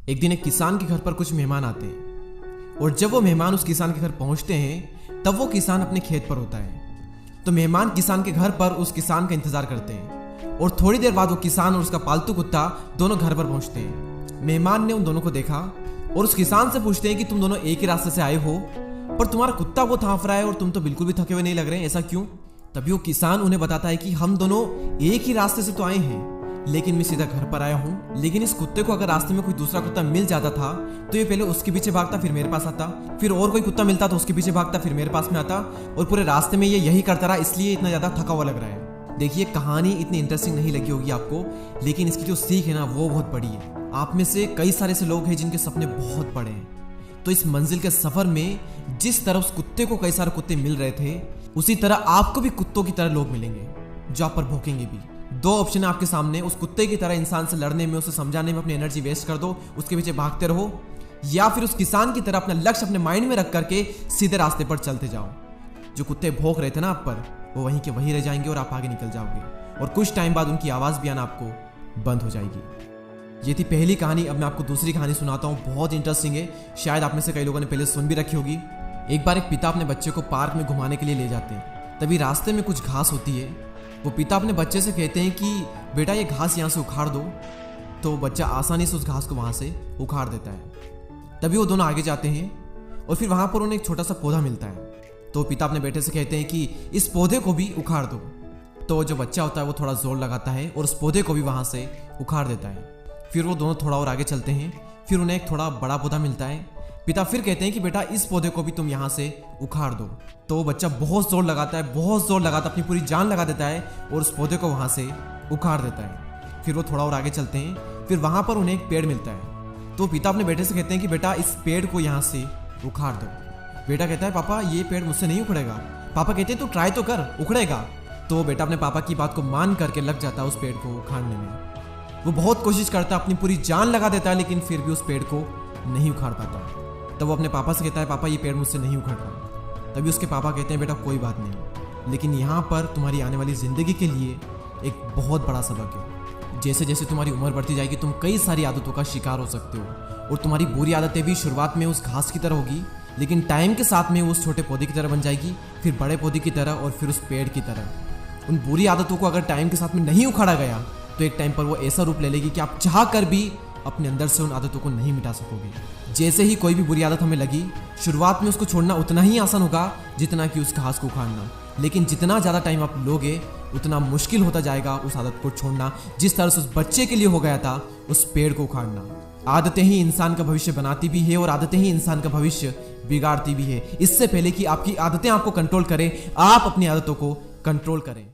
एक दिन एक किसान के घर पर कुछ मेहमान आते हैं और जब वो मेहमान उस किसान के घर पहुंचते हैं तब वो किसान अपने खेत पर होता है। तो मेहमान किसान के घर पर उस किसान का इंतजार करते हैं और थोड़ी देर बाद वो किसान और उसका पालतू कुत्ता दोनों घर पर पहुंचते हैं। मेहमान ने उन दोनों को देखा और उस किसान से पूछते हैं कि तुम दोनों एक ही रास्ते से आए हो, पर तुम्हारा कुत्ता वो हांफ रहा है और तुम तो बिल्कुल भी थके हुए नहीं लग रहे हैं, ऐसा क्यों? तभी वो किसान उन्हें बताता है कि हम दोनों एक ही रास्ते से तो आए हैं, लेकिन मैं सीधा घर पर आया हूँ। लेकिन इस कुत्ते को अगर रास्ते में कोई दूसरा कुत्ता मिल जाता था तो ये पहले उसके पीछे भागता, फिर मेरे पास आता, फिर और कोई कुत्ता मिलता तो उसके पीछे भागता, फिर मेरे पास में आता, और पूरे रास्ते में ये यही करता रहा, इसलिए इतना ज्यादा थका हुआ लग रहा है। देखिए, कहानी इतनी इंटरेस्टिंग नहीं लगी होगी आपको, लेकिन इसकी जो सीख है ना वो बहुत बड़ी है। आप में से कई सारे ऐसे लोग हैं जिनके सपने बहुत बड़े हैं, तो इस मंजिल के सफर में जिस तरह उस कुत्ते को कई सारे कुत्ते मिल रहे थे, उसी तरह आपको भी कुत्तों की तरह लोग मिलेंगे जो आप पर भौंकेंगे भी। दो ऑप्शन है आपके सामने, उस कुत्ते की तरह इंसान से लड़ने में, उसे समझाने में अपनी एनर्जी वेस्ट कर दो, उसके पीछे भागते रहो, या फिर उस किसान की तरह अपना लक्ष्य अपने माइंड में रख करके सीधे रास्ते पर चलते जाओ। जो कुत्ते भौंक रहे थे ना आप पर, वो वहीं के वहीं रह जाएंगे और आप आगे निकल जाओगे, और कुछ टाइम बाद उनकी आवाज भी आना आपको बंद हो जाएगी। ये थी पहली कहानी। अब मैं आपको दूसरी कहानी सुनाता हूँ, बहुत इंटरेस्टिंग है, शायद आप में से कई लोगों ने पहले सुन भी रखी होगी। एक बार एक पिता अपने बच्चे को पार्क में घुमाने के लिए ले जाते हैं। तभी रास्ते में कुछ घास होती है। वो पिता अपने बच्चे से कहते हैं कि बेटा ये घास यहाँ से उखाड़ दो, तो बच्चा आसानी से उस घास को वहाँ से उखाड़ देता है। तभी वो दोनों आगे जाते हैं और फिर वहाँ पर उन्हें एक छोटा सा पौधा मिलता है। तो पिता अपने बेटे से कहते हैं कि इस पौधे को भी उखाड़ दो। तो जो बच्चा होता है वो थोड़ा जोर लगाता है और उस पौधे को भी वहाँ से उखाड़ देता है। फिर वो दोनों थोड़ा और आगे चलते हैं, फिर उन्हें एक थोड़ा बड़ा पौधा मिलता है। पिता फिर कहते हैं कि बेटा इस पौधे को भी तुम यहाँ से उखाड़ दो। तो वो बच्चा बहुत जोर लगाता है, बहुत जोर लगाता, अपनी पूरी जान लगा देता है और उस पौधे को वहाँ से उखाड़ देता है। फिर वो थोड़ा और आगे चलते हैं, फिर वहाँ पर उन्हें एक पेड़ मिलता है। तो पिता अपने बेटे से कहते हैं कि बेटा इस पेड़ को यहाँ से उखाड़ दो। बेटा कहता है पापा ये पेड़ मुझसे नहीं उखड़ेगा। पापा कहते हैं तो ट्राई तो कर, उखड़ेगा। तो बेटा अपने पापा की बात को मान करके लग जाता है उस पेड़ को उखाड़ने में। वो बहुत कोशिश करता है, अपनी पूरी जान लगा देता है, लेकिन फिर भी उस पेड़ को नहीं उखाड़ पाता। तब वो अपने पापा से कहता है पापा ये पेड़ मुझसे नहीं उखड़ रहा। तभी उसके पापा कहते हैं बेटा कोई बात नहीं, लेकिन यहाँ पर तुम्हारी आने वाली जिंदगी के लिए एक बहुत बड़ा सबक है। जैसे जैसे तुम्हारी उम्र बढ़ती जाएगी तुम कई सारी आदतों का शिकार हो सकते हो, और तुम्हारी बुरी आदतें भी शुरुआत में उस घास की तरह होगी, लेकिन टाइम के साथ में वो उस छोटे पौधे की तरह बन जाएगी, फिर बड़े पौधे की तरह, और फिर उस पेड़ की तरह। उन बुरी आदतों को अगर टाइम के साथ में नहीं उखाड़ा गया तो एक टाइम पर वो ऐसा रूप ले लेगी कि आप चाह कर भी अपने अंदर से उन आदतों को नहीं मिटा सकोगे। जैसे ही कोई भी बुरी आदत हमें लगी, शुरुआत में उसको छोड़ना उतना ही आसान होगा जितना कि उस घास को उखाड़ना, लेकिन जितना ज़्यादा टाइम आप लोगे उतना मुश्किल होता जाएगा उस आदत को छोड़ना, जिस तरह से उस बच्चे के लिए हो गया था उस पेड़ को उखाड़ना। आदतें ही इंसान का भविष्य बनाती भी है और आदतें ही इंसान का भविष्य बिगाड़ती भी है। इससे पहले कि आपकी आदतें आपको कंट्रोल करें, आप अपनी आदतों को कंट्रोल करें।